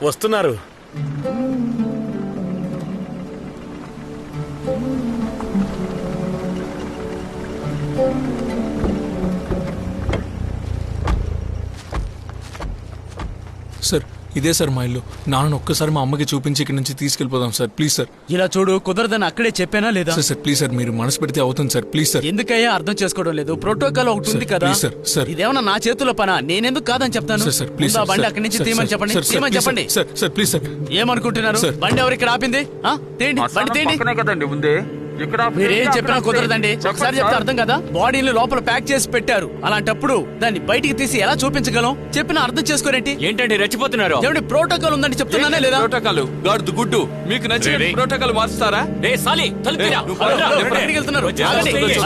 వస్తున్నారు. సార్ ఇదే సార్ మా ఇల్లు. నాన్న ఒక్కసారి మా అమ్మకి చూపించి ఇక్కడ నుంచి తీసుకెళ్ళిపోదాం సార్. Please sir. ఇలా చూడు, కుదరదని అక్కడే చెప్పానా లేదా? సార్ ప్లీజ్ సార్, మీరు మనసు పెడితే అవుతుంది సార్. Please sir. ఎందుకయ్యా అర్థం చేసుకోవడం లేదు? ప్రోటోకాల్ ఒకటి ఉంది కదా సార్. ఇదేమన్నా నా చేతిలో పనా? నేనెందుకు కాదని చెప్తాను. సార్ ప్లీజ్ బండి అక్కడి నుంచి తీయమని చెప్పండి. తీయమని చెప్పండి. Sir please sir. ఏమనుకుంటున్నారు? బండి ఎవరు ఇక్కడ ఆపింది? తేండి బండి తేండి కదండి ఉంది. మీరేం చెప్పినా కుదరదండి. ఒకసారి చెప్తే అర్థం కదా. బాడీని లోపల ప్యాక్ చేసి పెట్టారు. అలాంటప్పుడు దాన్ని బయటికి తీసి ఎలా చూపించగలం? చెప్పినా అర్థం చేసుకోరేంటి? ఏంటండి రెచ్చిపోతున్నారు? ఏమిటి ప్రోటోకాల్ ఉందని చెప్తున్నానే లేదా? ప్రోటోకాల్ గాడుదు గుడ్డు మీకు నచ్చిన ప్రోటోకాల్ మార్చుతారా? రే సాలి తలుపురా. ఎక్కడికి వెళ్తున్నారు? ఆగండి.